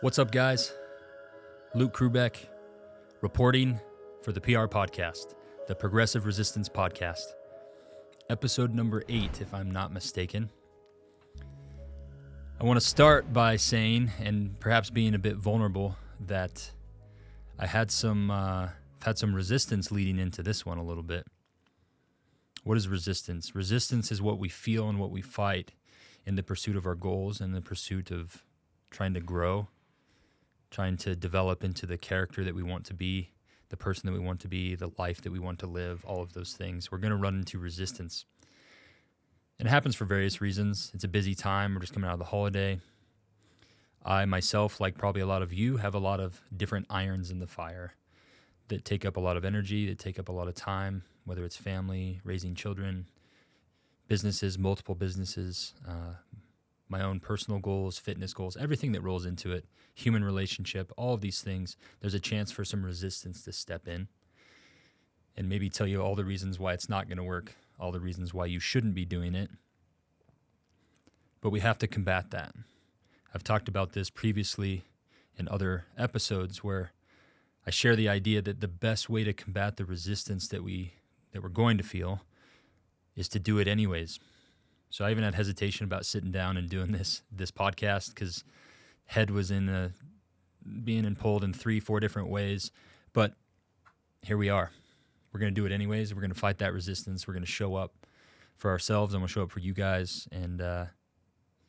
What's up, guys? Luke Krubeck, reporting for the PR podcast, the Progressive Resistance Podcast. Episode number 8, if I'm not mistaken. I want to start by saying, and perhaps being a bit vulnerable, that I had some resistance leading into this one a little bit. What is resistance? Resistance is what we feel and what we fight in the pursuit of our goals and the pursuit of trying to grow, trying to develop into the character that we want to be, the person that we want to be, the life that we want to live, all of those things. We're going to run into resistance. And it happens for various reasons. It's a busy time. We're just coming out of the holiday. I myself, like probably a lot of you, have a lot of different irons in the fire that take up a lot of energy, that take up a lot of time, whether it's family, raising children, businesses, multiple businesses, my own personal goals, fitness goals, everything that rolls into it, human relationship, all of these things, there's a chance for some resistance to step in and maybe tell you all the reasons why it's not going to work, all the reasons why you shouldn't be doing it. But we have to combat that. I've talked about this previously in other episodes where I share the idea that the best way to combat the resistance that we're going to feel is to do it anyways. So I even had hesitation about sitting down and doing this podcast because head was being pulled in 3-4 different ways. But here we are. We're going to do it anyways. We're going to fight that resistance. We're going to show up for ourselves. I'm going to show up for you guys and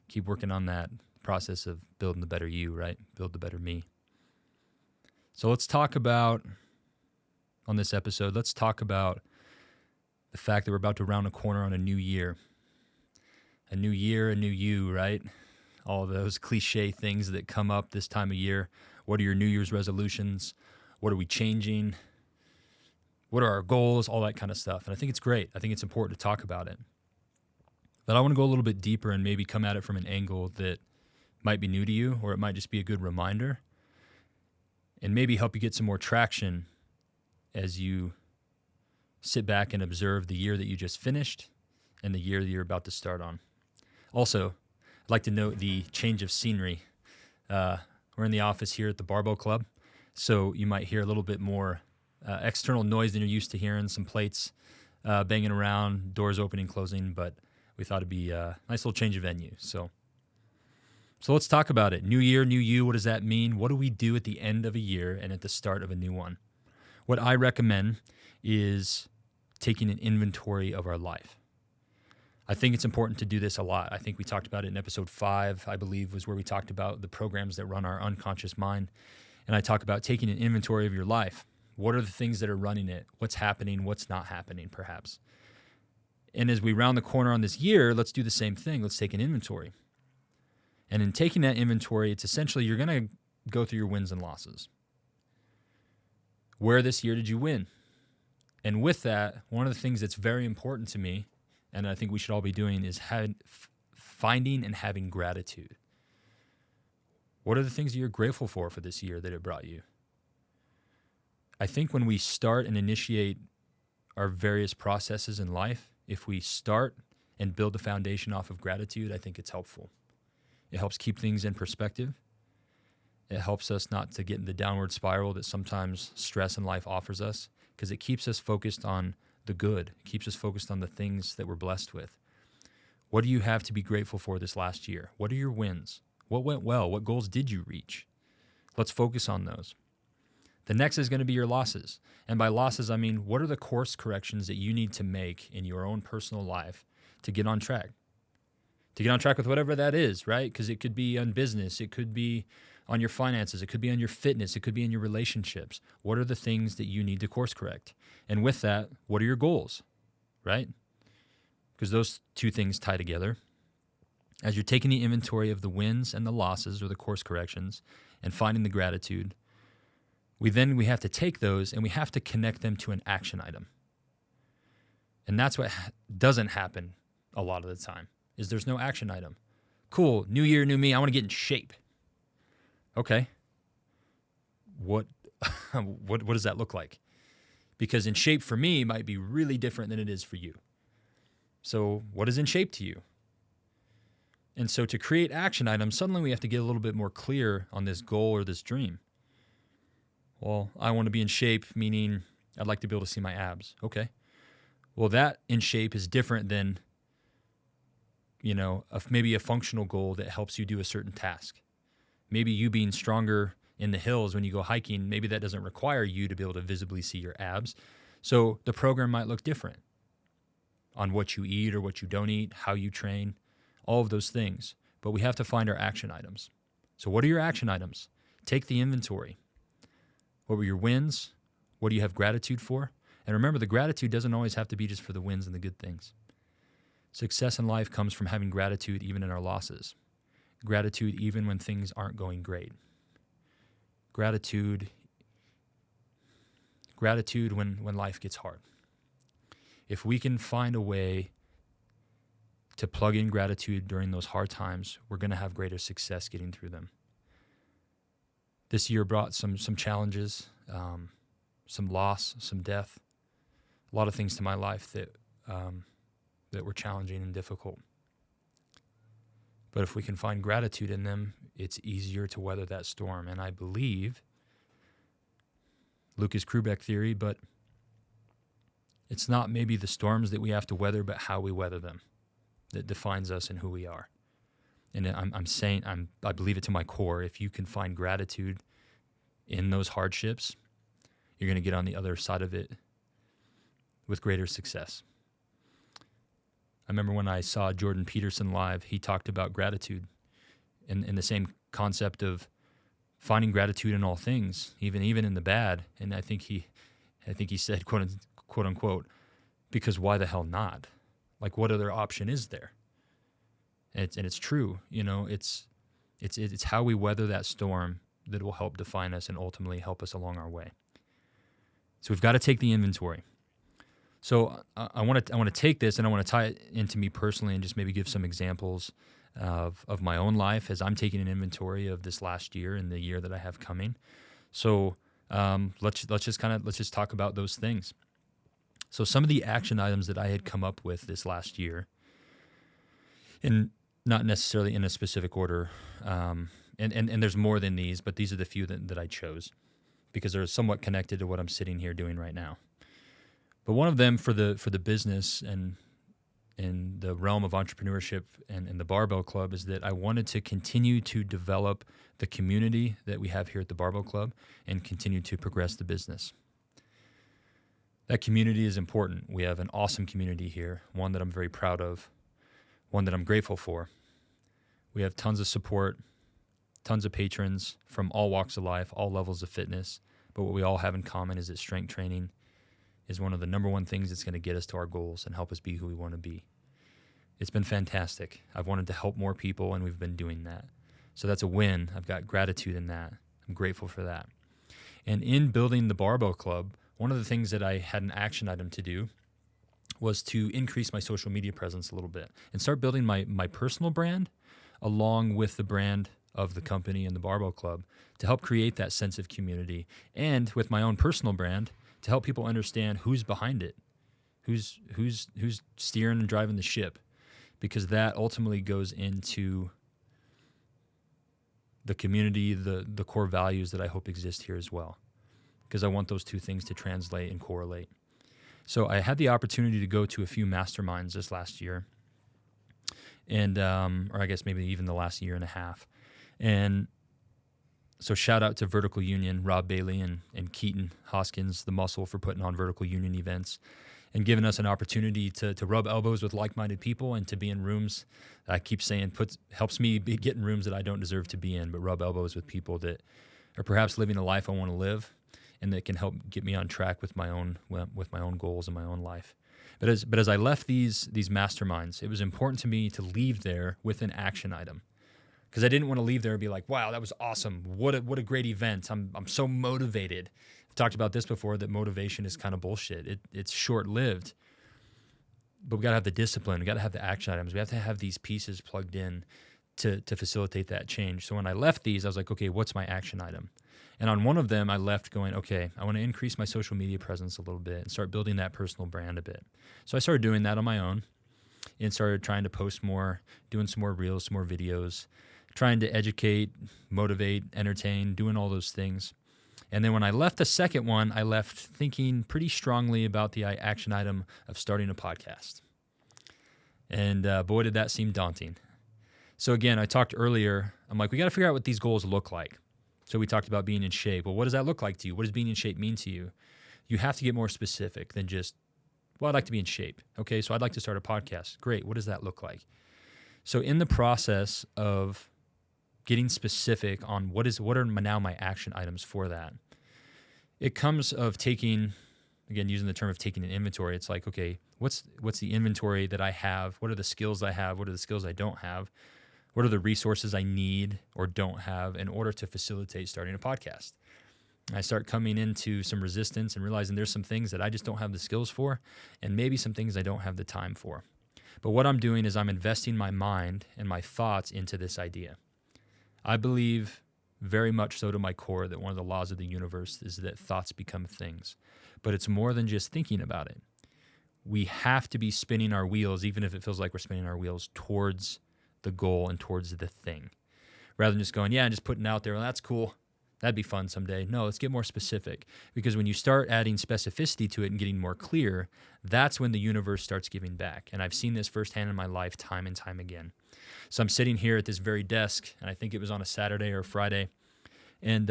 keep working on that process of building the better you, right? Build the better me. So let's talk about, on this episode, let's talk about the fact that we're about to round a corner on a new year. A new year, a new you, right? All those cliche things that come up this time of year. What are your New Year's resolutions? What are we changing? What are our goals? All that kind of stuff. And I think it's great. I think it's important to talk about it. But I want to go a little bit deeper and maybe come at it from an angle that might be new to you, or it might just be a good reminder, and maybe help you get some more traction as you sit back and observe the year that you just finished and the year that you're about to start on. Also, I'd like to note the change of scenery. We're in the office here at the Barbell Club, so you might hear a little bit more external noise than you're used to hearing, some plates banging around, doors opening, closing, but we thought it'd be a nice little change of venue. So let's talk about it. New year, new you, what does that mean? What do we do at the end of a year and at the start of a new one? What I recommend is taking an inventory of our life. I think it's important to do this a lot. I think we talked about it in episode 5, I believe, was where we talked about the programs that run our unconscious mind. And I talk about taking an inventory of your life. What are the things that are running it? What's happening? What's not happening, perhaps? And as we round the corner on this year, let's do the same thing. Let's take an inventory. And in taking that inventory, it's essentially you're going to go through your wins and losses. Where this year did you win? And with that, one of the things that's very important to me, and I think we should all be doing, is finding and having gratitude. What are the things that you're grateful for this year that it brought you? I think when we start and initiate our various processes in life, if we start and build a foundation off of gratitude, I think it's helpful. It helps keep things in perspective. It helps us not to get in the downward spiral that sometimes stress in life offers us, because it keeps us focused on the good. It keeps us focused on the things that we're blessed with. What do you have to be grateful for this last year? What are your wins? What went well? What goals did you reach? Let's focus on those. The next is going to be your losses. And by losses, I mean, what are the course corrections that you need to make in your own personal life to get on track? To get on track with whatever that is, right? Because it could be on business, it could be on your finances, it could be on your fitness, it could be in your relationships. What are the things that you need to course correct? And with that, what are your goals, right? Because those two things tie together. As you're taking the inventory of the wins and the losses or the course corrections and finding the gratitude, we have to take those and we have to connect them to an action item. And that's what doesn't happen a lot of the time, is there's no action item. Cool, new year, new me, I want to get in shape. Okay. What does that look like? Because in shape for me might be really different than it is for you. So what is in shape to you? And so to create action items, suddenly we have to get a little bit more clear on this goal or this dream. Well, I want to be in shape, meaning I'd like to be able to see my abs. Okay. Well, that in shape is different than, maybe a functional goal that helps you do a certain task. Maybe you being stronger in the hills when you go hiking, maybe that doesn't require you to be able to visibly see your abs. So the program might look different on what you eat or what you don't eat, how you train, all of those things. But we have to find our action items. So what are your action items? Take the inventory. What were your wins? What do you have gratitude for? And remember, the gratitude doesn't always have to be just for the wins and the good things. Success in life comes from having gratitude even in our losses. Gratitude even when things aren't going great. Gratitude when life gets hard. If we can find a way to plug in gratitude during those hard times, we're going to have greater success getting through them. This year brought some challenges, some loss, some death, a lot of things to my life that were challenging and difficult. But if we can find gratitude in them, it's easier to weather that storm. And I believe Lucas Krubeck theory, but it's not maybe the storms that we have to weather, but how we weather them that defines us and who we are. And I believe it to my core. If you can find gratitude in those hardships, you're going to get on the other side of it with greater success. I remember when I saw Jordan Peterson live, he talked about gratitude in the same concept of finding gratitude in all things, even in the bad. And I think he said, quote unquote, because why the hell not? Like, what other option is there? And it's true. It's how we weather that storm that will help define us and ultimately help us along our way. So we've got to take the inventory. So I want to take this and I want to tie it into me personally and just maybe give some examples of my own life as I'm taking an inventory of this last year and the year that I have coming. So let's just talk about those things. So some of the action items that I had come up with this last year, and not necessarily in a specific order, and there's more than these, but these are the few that I chose because they're somewhat connected to what I'm sitting here doing right now. But one of them for the business and in the realm of entrepreneurship and the Barbell Club is that I wanted to continue to develop the community that we have here at the Barbell Club and continue to progress the business. That community is important. We have an awesome community here, one that I'm very proud of, one that I'm grateful for. We have tons of support, tons of patrons from all walks of life, all levels of fitness. But what we all have in common is that strength training is one of the number one things that's going to get us to our goals and help us be who we want to be. It's been fantastic. I've wanted to help more people, and we've been doing that. So that's a win. I've got gratitude in that. I'm grateful for that. And in building the Barbell Club, one of the things that I had an action item to do was to increase my social media presence a little bit and start building my personal brand along with the brand of the company and the Barbell Club to help create that sense of community, and with my own personal brand to help people understand who's behind it, who's steering and driving the ship, because that ultimately goes into the community, the core values that I hope exist here as well, because I want those two things to translate and correlate. So I had the opportunity to go to a few masterminds this last year, and or I guess maybe even the last year and a half. And so shout out to Vertical Union, Rob Bailey and Keaton Hoskins, the muscle, for putting on Vertical Union events and giving us an opportunity to rub elbows with like-minded people and to be in rooms. I keep saying helps me get in rooms that I don't deserve to be in, but rub elbows with people that are perhaps living a life I want to live and that can help get me on track with my own goals in my own life. But as I left these masterminds, it was important to me to leave there with an action item, because I didn't want to leave there and be like, wow, that was awesome. What a great event. I'm so motivated. I've talked about this before, that motivation is kind of bullshit. It's short-lived. But we got to have the discipline. We got to have the action items. We have to have these pieces plugged in to facilitate that change. So when I left these, I was like, okay, what's my action item? And on one of them, I left going, okay, I want to increase my social media presence a little bit and start building that personal brand a bit. So I started doing that on my own. and started trying to post more, doing some more reels, some more videos, trying to educate, motivate, entertain, doing all those things. And then when I left the second one, I left thinking pretty strongly about the action item of starting a podcast. And boy, did that seem daunting. So again, I talked earlier, I'm like, we got to figure out what these goals look like. So we talked about being in shape. Well, what does that look like to you? What does being in shape mean to you? You have to get more specific than just, well, I'd like to be in shape. Okay, so I'd like to start a podcast. Great, what does that look like? So in the process of getting specific on what are now my action items for that, it comes of taking, again, using the term of taking an inventory. It's like, okay, what's the inventory that I have? What are the skills I have? What are the skills I don't have? What are the resources I need or don't have in order to facilitate starting a podcast? I start coming into some resistance and realizing there's some things that I just don't have the skills for, and maybe some things I don't have the time for. But what I'm doing is I'm investing my mind and my thoughts into this idea. I believe very much so to my core that one of the laws of the universe is that thoughts become things. But it's more than just thinking about it. We have to be spinning our wheels, even if it feels like we're spinning our wheels, towards the goal and towards the thing. Rather than just going, yeah, and just putting it out there, well, that's cool. That'd be fun someday. No, let's get more specific. Because when you start adding specificity to it and getting more clear, that's when the universe starts giving back. And I've seen this firsthand in my life time and time again. So I'm sitting here at this very desk, and I think it was on a Saturday or a Friday, and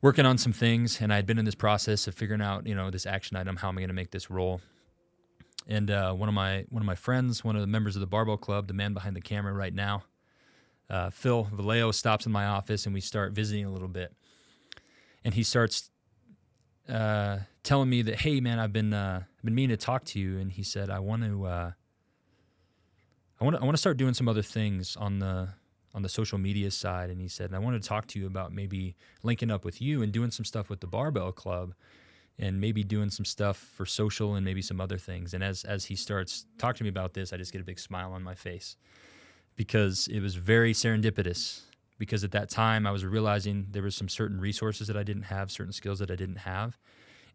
working on some things. And I had been in this process of figuring out, this action item, how am I going to make this roll? And one of my friends, one of the members of the Barbell Club, the man behind the camera right now, Phil Vallejo, stops in my office and we start visiting a little bit. And he starts telling me that, hey man, I've been meaning to talk to you. And he said, I want to start doing some other things on the social media side. And he said, I wanted to talk to you about maybe linking up with you and doing some stuff with the Barbell Club, and maybe doing some stuff for social and maybe some other things. And as he starts talking to me about this, I just get a big smile on my face, because it was very serendipitous. Because at that time, I was realizing there was some certain resources that I didn't have, certain skills that I didn't have.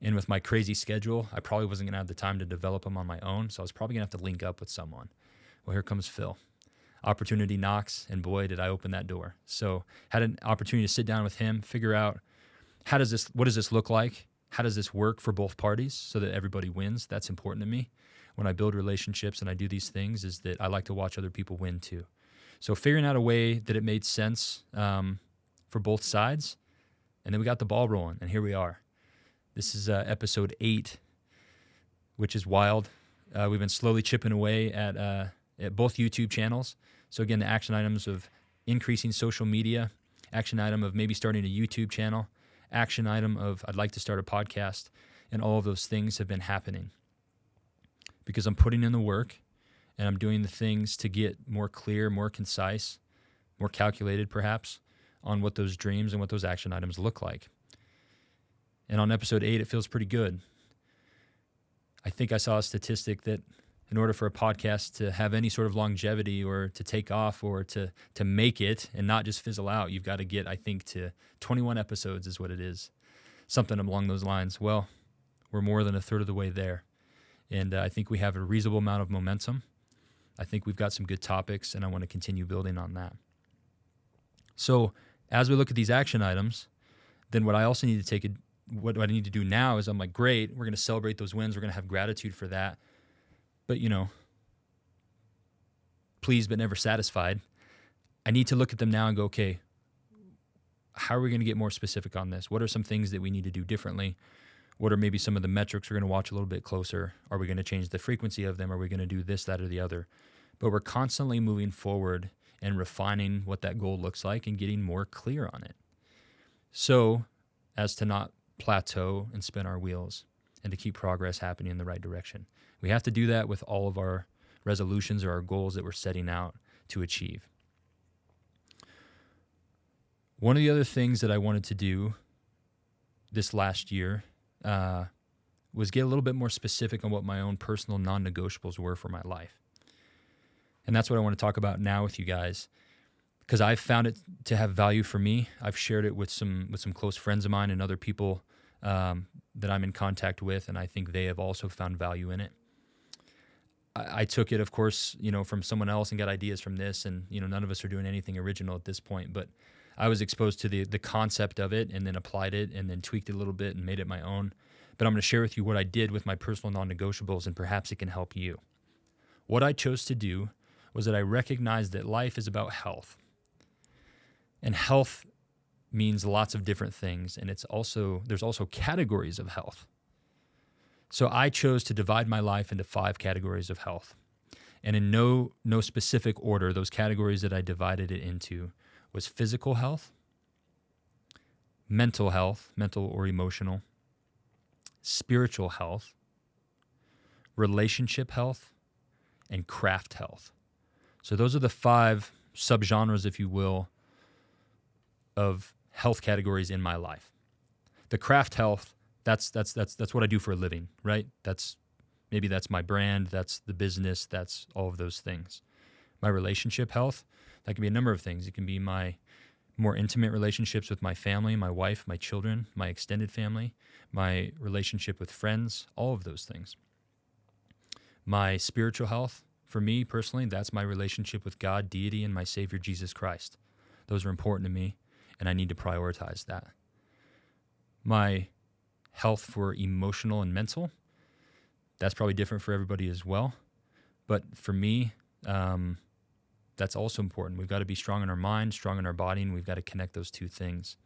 And with my crazy schedule, I probably wasn't going to have the time to develop them on my own. So I was probably going to have to link up with someone. Well, here comes Phil. Opportunity knocks, and boy, did I open that door. So had an opportunity to sit down with him, figure out what does this look like? How does this work for both parties so that everybody wins? That's important to me. When I build relationships and I do these things, is that I like to watch other people win too. So figuring out a way that it made sense for both sides, and then we got the ball rolling, and here we are. This is episode 8, which is wild. We've been slowly chipping away at both YouTube channels. So again, the action items of increasing social media, action item of maybe starting a YouTube channel, action item of I'd like to start a podcast, and all of those things have been happening because I'm putting in the work and I'm doing the things to get more clear, more concise, more calculated perhaps on what those dreams and what those action items look like. And on episode 8, it feels pretty good. I think I saw a statistic that in order for a podcast to have any sort of longevity or to take off or to make it and not just fizzle out, you've got to get, I think, to 21 episodes is what it is. Something along those lines. Well, we're more than a third of the way there. And I think we have a reasonable amount of momentum. I think we've got some good topics, and I want to continue building on that. So as we look at these action items, then what I also need to what I need to do now is I'm like, great, we're going to celebrate those wins. We're going to have gratitude for that. But, pleased but never satisfied. I need to look at them now and go, okay, how are we going to get more specific on this? What are some things that we need to do differently? What are maybe some of the metrics we're going to watch a little bit closer? Are we going to change the frequency of them? Are we going to do this, that, or the other? But we're constantly moving forward and refining what that goal looks like and getting more clear on it. So as to not plateau and spin our wheels and to keep progress happening in the right direction. We have to do that with all of our resolutions or our goals that we're setting out to achieve. One of the other things that I wanted to do this last year was get a little bit more specific on what my own personal non-negotiables were for my life. And that's what I want to talk about now with you guys, because I've found it to have value for me. I've shared it with some close friends of mine and other people that I'm in contact with, and I think they have also found value in it. I took it, of course, from someone else and got ideas from this, and none of us are doing anything original at this point, but I was exposed to the concept of it and then applied it and then tweaked it a little bit and made it my own. But I'm going to share with you what I did with my personal non-negotiables, and perhaps it can help you. What I chose to do was that I recognized that life is about health. And health means lots of different things, and there's also categories of health. So I chose to divide my life into 5 categories of health. And in no specific order, those categories that I divided it into was physical health, mental or emotional, spiritual health, relationship health, and craft health. So those are the 5 subgenres, if you will, of health categories in my life. The craft health, that's what I do for a living, right? That's my brand, that's the business, that's all of those things. My relationship health, that can be a number of things. It can be my more intimate relationships with my family, my wife, my children, my extended family, my relationship with friends, all of those things. My spiritual health, for me personally, that's my relationship with God, deity, and my Savior, Jesus Christ. Those are important to me, and I need to prioritize that. My health for emotional and mental, that's probably different for everybody as well. But for me, that's also important. We've got to be strong in our mind, strong in our body, and we've got to connect those 2 things.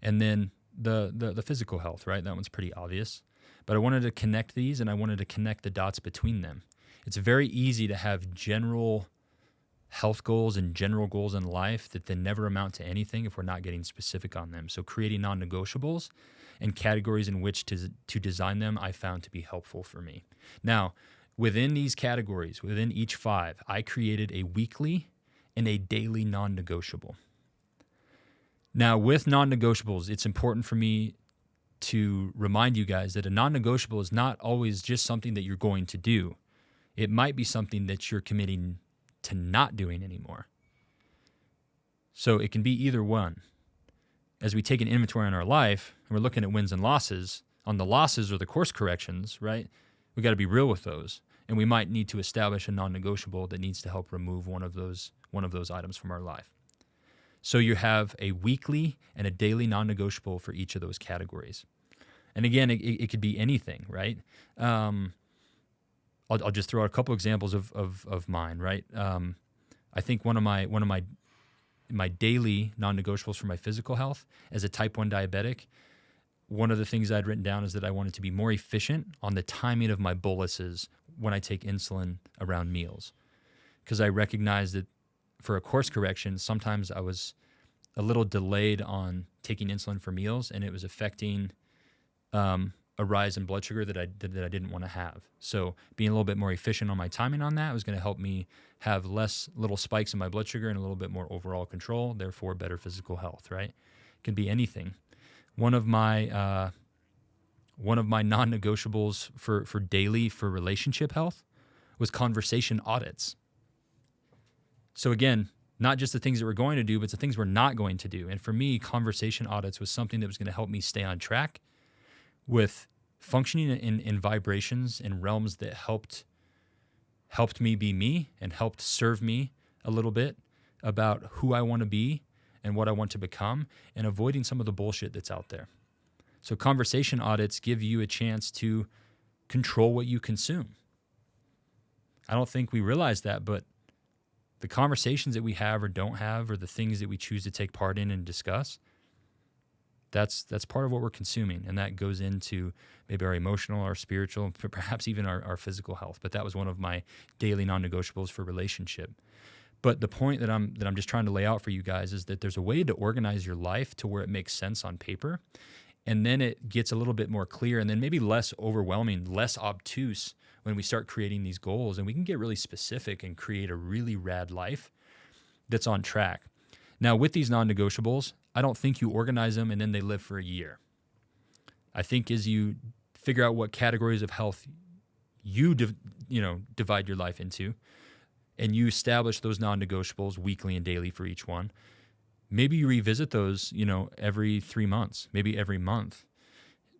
And then the physical health, right? That one's pretty obvious. But I wanted to connect these, and I wanted to connect the dots between them. It's very easy to have general health goals and general goals in life that then never amount to anything if we're not getting specific on them. So creating non-negotiables and categories in which to design them, I found to be helpful for me. Now, within these categories, within each 5, I created a weekly and a daily non-negotiable. Now, with non-negotiables, it's important for me to remind you guys that a non-negotiable is not always just something that you're going to do. It might be something that you're committing to not doing anymore. So it can be either one. As we take an inventory on our life and we're looking at wins and losses, on the losses or the course corrections, right? We got to be real with those. And we might need to establish a non-negotiable that needs to help remove one of those items from our life. So you have a weekly and a daily non-negotiable for each of those categories. And again, it could be anything, right? I'll just throw out a couple examples of mine, right? I think one of my daily non-negotiables for my physical health as a type 1 diabetic, one of the things I'd written down is that I wanted to be more efficient on the timing of my boluses when I take insulin around meals. Because I recognized that for a course correction, sometimes I was a little delayed on taking insulin for meals, and it was affecting a rise in blood sugar that I didn't want to have. So being a little bit more efficient on my timing on that was going to help me have less little spikes in my blood sugar and a little bit more overall control, therefore better physical health, right? It can be anything. One of my non-negotiables for daily for relationship health was conversation audits. So again, not just the things that we're going to do, but the things we're not going to do. And for me, conversation audits was something that was going to help me stay on track with functioning in vibrations in realms that helped me be me and helped serve me a little bit about who I want to be and what I want to become, and avoiding some of the bullshit that's out there. So conversation audits give you a chance to control what you consume. I don't think we realize that, but the conversations that we have or don't have, or the things that we choose to take part in and discuss, that's part of what we're consuming, and that goes into maybe our emotional, our spiritual, perhaps even our physical health. But that was one of my daily non-negotiables for relationship. But the point that I'm just trying to lay out for you guys is that there's a way to organize your life to where it makes sense on paper, and then it gets a little bit more clear, and then maybe less overwhelming, less obtuse when we start creating these goals, and we can get really specific and create a really rad life that's on track. Now, with these non-negotiables, I don't think you organize them and then they live for a year. I think as you figure out what categories of health you divide your life into, and you establish those non-negotiables weekly and daily for each one, maybe you revisit those, every 3 months, maybe every month,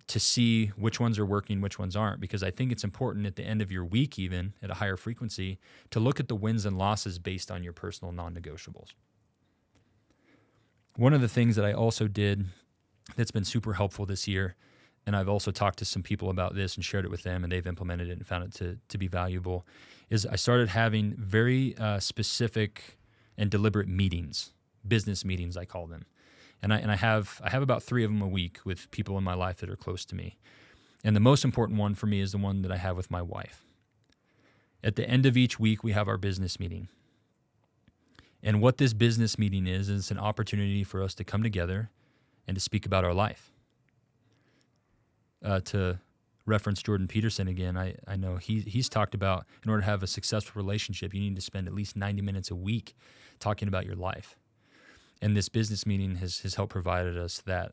to see which ones are working, which ones aren't, because I think it's important at the end of your week, even at a higher frequency, to look at the wins and losses based on your personal non-negotiables. One of the things that I also did that's been super helpful this year, and I've also talked to some people about this and shared it with them, and they've implemented it and found it to be valuable, is I started having very specific and deliberate meetings, business meetings I call them. And I have about 3 of them a week with people in my life that are close to me. And the most important one for me is the one that I have with my wife. At the end of each week, we have our business meeting. And what this business meeting is an opportunity for us to come together and to speak about our life. To reference Jordan Peterson again, I know he's talked about, in order to have a successful relationship, you need to spend at least 90 minutes a week talking about your life. And this business meeting has helped provided us that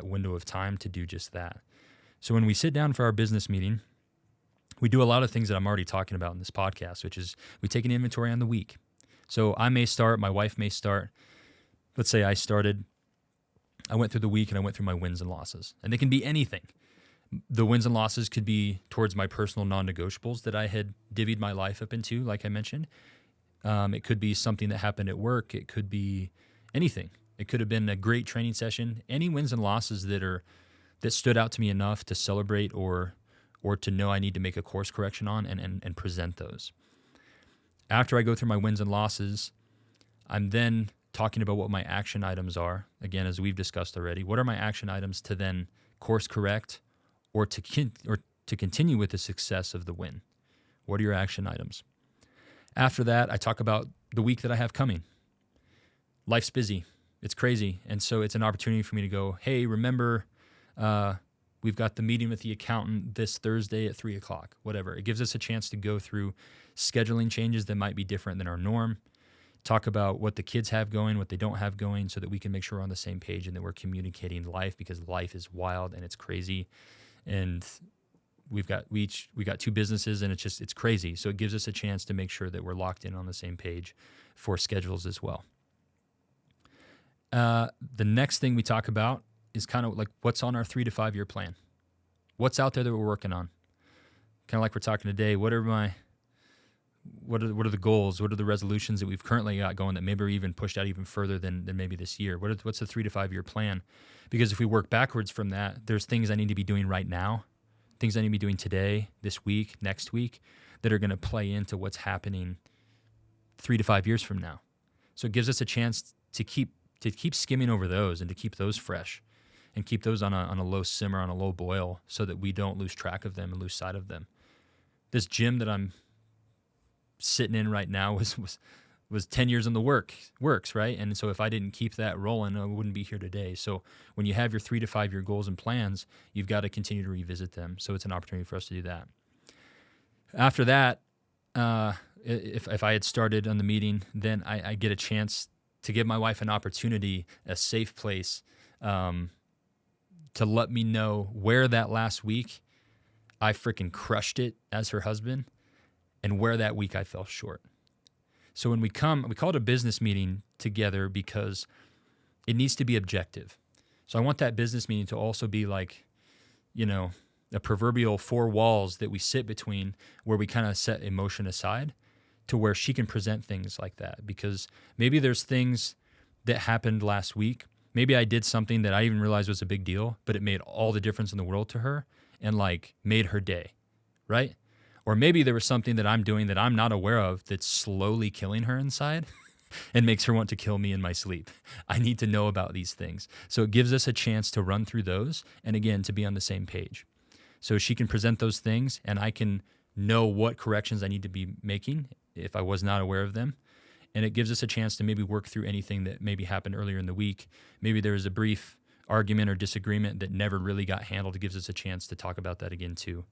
window of time to do just that. So when we sit down for our business meeting, we do a lot of things that I'm already talking about in this podcast, which is we take an inventory on the week. So I may start, my wife may start. Let's say I went through the week and I went through my wins and losses. And they can be anything. The wins and losses could be towards my personal non-negotiables that I had divvied my life up into, like I mentioned. It could be something that happened at work. It could be anything. It could have been a great training session. Any wins and losses that stood out to me enough to celebrate or to know I need to make a course correction on and present those. After I go through my wins and losses, I'm then talking about what my action items are. Again, as we've discussed already, what are my action items to then course correct or to continue with the success of the win? What are your action items? After that, I talk about the week that I have coming. Life's busy. It's crazy. And so it's an opportunity for me to go, hey, remember, we've got the meeting with the accountant this Thursday at 3:00, whatever. It gives us a chance to go through scheduling changes that might be different than our norm, talk about what the kids have going, what they don't have going, so that we can make sure we're on the same page and that we're communicating life, because life is wild and it's crazy. And we got 2 businesses and it's crazy. So it gives us a chance to make sure that we're locked in on the same page for schedules as well. The next thing we talk about is kind of like what's on our 3 to 5 year plan. What's out there that we're working on? Kind of like we're talking today. What are the goals? What are the resolutions that we've currently got going that maybe are even pushed out even further than maybe this year? What's the 3 to 5 year plan? Because if we work backwards from that, there's things I need to be doing right now, things I need to be doing today, this week, next week, that are going to play into what's happening 3 to 5 years from now. So it gives us a chance to keep skimming over those and to keep those fresh and keep those on a low simmer, on a low boil, so that we don't lose track of them and lose sight of them. This gym that I'm sitting in right now was 10 years in the works, right? And so if I didn't keep that rolling, I wouldn't be here today. So when you have your 3 to 5 year goals and plans, you've got to continue to revisit them. So it's an opportunity for us to do that. After that, if I had started on the meeting, then I get a chance to give my wife an opportunity, a safe place, to let me know where that last week I freaking crushed it as her husband, and where that week I fell short. So when we call it a business meeting together because it needs to be objective. So I want that business meeting to also be like, a proverbial 4 walls that we sit between, where we kind of set emotion aside to where she can present things like that. Because maybe there's things that happened last week. Maybe I did something that I even realized was a big deal, but it made all the difference in the world to her and made her day, right? Or maybe there was something that I'm doing that I'm not aware of that's slowly killing her inside and makes her want to kill me in my sleep. I need to know about these things. So it gives us a chance to run through those and, again, to be on the same page. So she can present those things and I can know what corrections I need to be making if I was not aware of them. And it gives us a chance to maybe work through anything that maybe happened earlier in the week. Maybe there was a brief argument or disagreement that never really got handled. It gives us a chance to talk about that again too.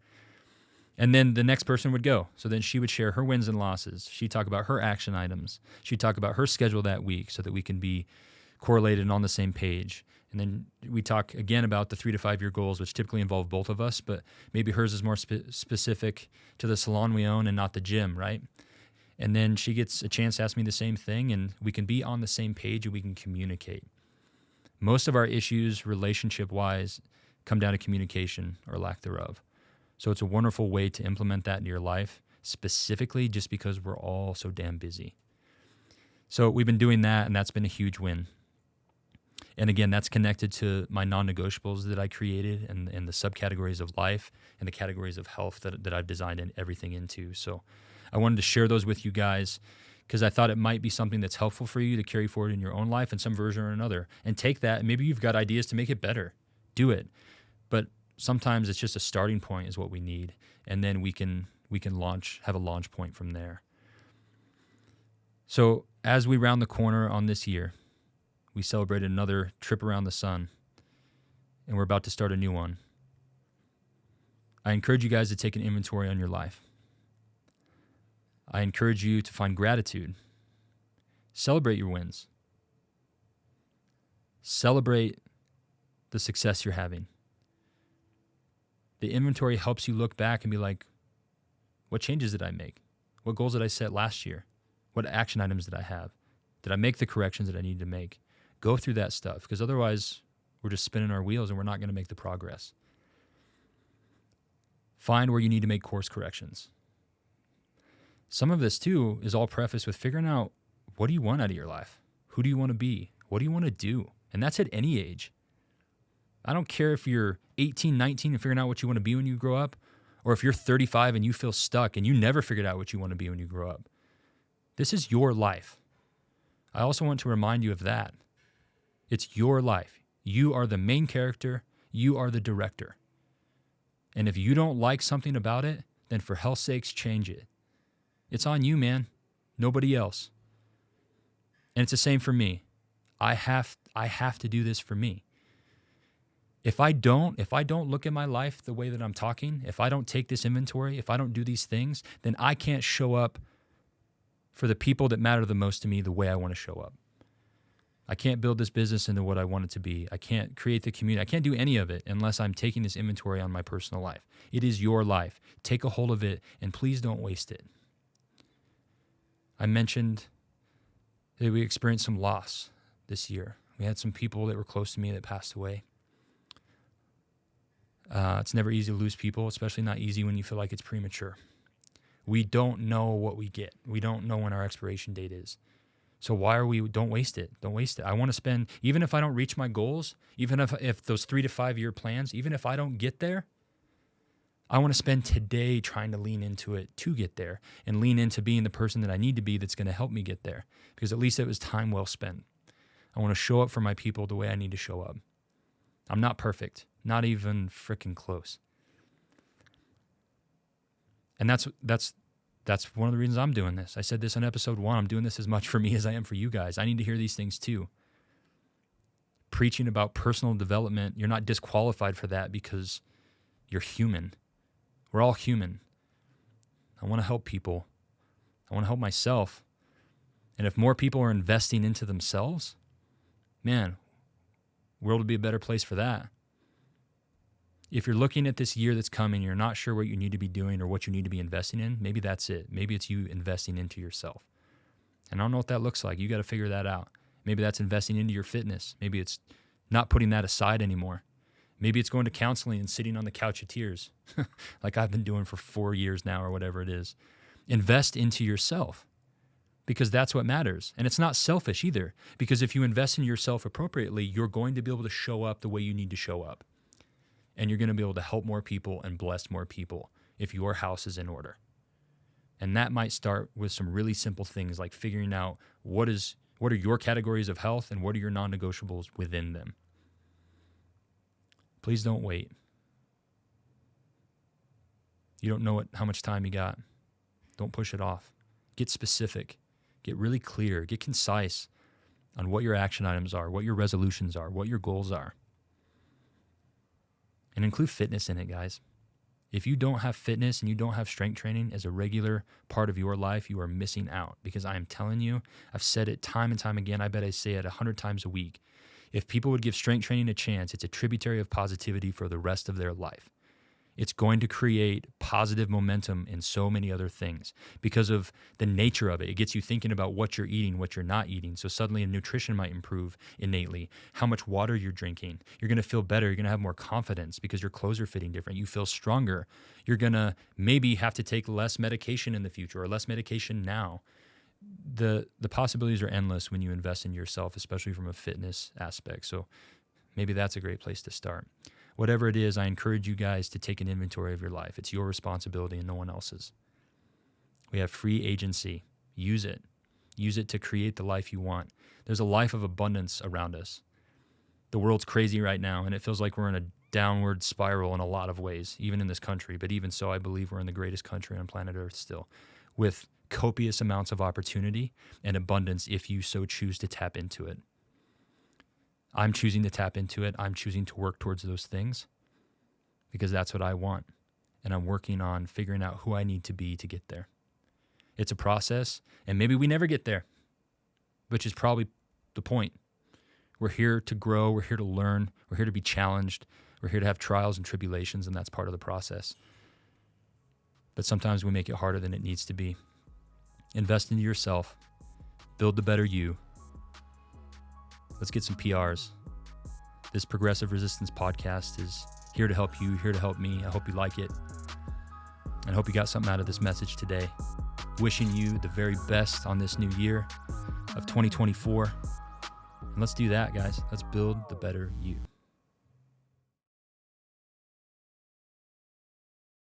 And then the next person would go. So then she would share her wins and losses. She'd talk about her action items. She'd talk about her schedule that week so that we can be correlated and on the same page. And then we talk again about the 3 to 5 year goals, which typically involve both of us, but maybe hers is more specific to the salon we own and not the gym, right? And then she gets a chance to ask me the same thing, and we can be on the same page and we can communicate. Most of our issues relationship-wise come down to communication or lack thereof. So it's a wonderful way to implement that into your life, specifically just because we're all so damn busy. So we've been doing that, and that's been a huge win. And again, that's connected to my non-negotiables that I created and the subcategories of life and the categories of health that I've designed everything into. So I wanted to share those with you guys because I thought it might be something that's helpful for you to carry forward in your own life in some version or another. And take that, and maybe you've got ideas to make it better. Do it. But sometimes it's just a starting point is what we need. And then we can have a launch point from there. So as we round the corner on this year, we celebrated another trip around the sun, and we're about to start a new one. I encourage you guys to take an inventory on your life. I encourage you to find gratitude. Celebrate your wins. Celebrate the success you're having. The inventory helps you look back and be like, what changes did I make? What goals did I set last year? What action items did I have? Did I make the corrections that I needed to make? Go through that stuff, because otherwise we're just spinning our wheels and we're not going to make the progress. Find where you need to make course corrections. Some of this, too, is all prefaced with figuring out, what do you want out of your life? Who do you want to be? What do you want to do? And that's at any age. I don't care if you're 18, 19 and figuring out what you want to be when you grow up, or if you're 35 and you feel stuck and you never figured out what you want to be when you grow up. This is your life. I also want to remind you of that. It's your life. You are the main character. You are the director. And if you don't like something about it, then for hell's sakes, change it. It's on you, man. Nobody else. And it's the same for me. I have to do this for me. If I don't look at my life the way that I'm talking, if I don't take this inventory, if I don't do these things, then I can't show up for the people that matter the most to me the way I want to show up. I can't build this business into what I want it to be. I can't create the community. I can't do any of it unless I'm taking this inventory on my personal life. It is your life. Take a hold of it, and please don't waste it. I mentioned that we experienced some loss this year. We had some people that were close to me that passed away. It's never easy to lose people, especially not easy when you feel like it's premature. We don't know what we get. We don't know when our expiration date is. So don't waste it. Don't waste it. I want to spend, even if I don't reach my goals, even if those 3 to 5 year plans, even if I don't get there, I want to spend today trying to lean into it to get there and lean into being the person that I need to be that's going to help me get there, because at least it was time well spent. I want to show up for my people the way I need to show up. I'm not perfect, not even freaking close. And that's one of the reasons I'm doing this. I said this on episode 1. I'm doing this as much for me as I am for you guys. I need to hear these things too. Preaching about personal development, you're not disqualified for that because you're human. We're all human. I want to help people. I want to help myself. And if more people are investing into themselves, man, the world would be a better place for that. If you're looking at this year that's coming, you're not sure what you need to be doing or what you need to be investing in, maybe that's it. Maybe it's you investing into yourself. And I don't know what that looks like. You got to figure that out. Maybe that's investing into your fitness. Maybe it's not putting that aside anymore. Maybe it's going to counseling and sitting on the couch of tears like I've been doing for 4 years now or whatever it is. Invest into yourself because that's what matters. And it's not selfish either, because if you invest in yourself appropriately, you're going to be able to show up the way you need to show up. And you're going to be able to help more people and bless more people if your house is in order. And that might start with some really simple things like figuring out what are your categories of health and what are your non-negotiables within them. Please don't wait. You don't know how much time you got. Don't push it off. Get specific. Get really clear. Get concise on what your action items are, what your resolutions are, what your goals are. And include fitness in it, guys. If you don't have fitness and you don't have strength training as a regular part of your life, you are missing out, because I am telling you, I've said it time and time again. I bet I say it 100 times a week. If people would give strength training a chance, it's a tributary of positivity for the rest of their life. It's going to create positive momentum in so many other things because of the nature of it. It gets you thinking about what you're eating, what you're not eating. So suddenly nutrition might improve innately. How much water you're drinking. You're going to feel better. You're going to have more confidence because your clothes are fitting different. You feel stronger. You're going to maybe have to take less medication in the future or less medication now. The possibilities are endless when you invest in yourself, especially from a fitness aspect. So maybe that's a great place to start. Whatever it is, I encourage you guys to take an inventory of your life. It's your responsibility and no one else's. We have free agency. Use it. Use it to create the life you want. There's a life of abundance around us. The world's crazy right now, and it feels like we're in a downward spiral in a lot of ways, even in this country. But even so, I believe we're in the greatest country on planet Earth still, with copious amounts of opportunity and abundance if you so choose to tap into it. I'm choosing to tap into it. I'm choosing to work towards those things because that's what I want. And I'm working on figuring out who I need to be to get there. It's a process, and maybe we never get there, which is probably the point. We're here to grow. We're here to learn. We're here to be challenged. We're here to have trials and tribulations, and that's part of the process. But sometimes we make it harder than it needs to be. Invest into yourself. Build the better you. Let's get some PRs. This Progressive Resistance podcast is here to help you, here to help me. I hope you like it. And I hope you got something out of this message today. Wishing you the very best on this new year of 2024. And let's do that, guys. Let's build the better you.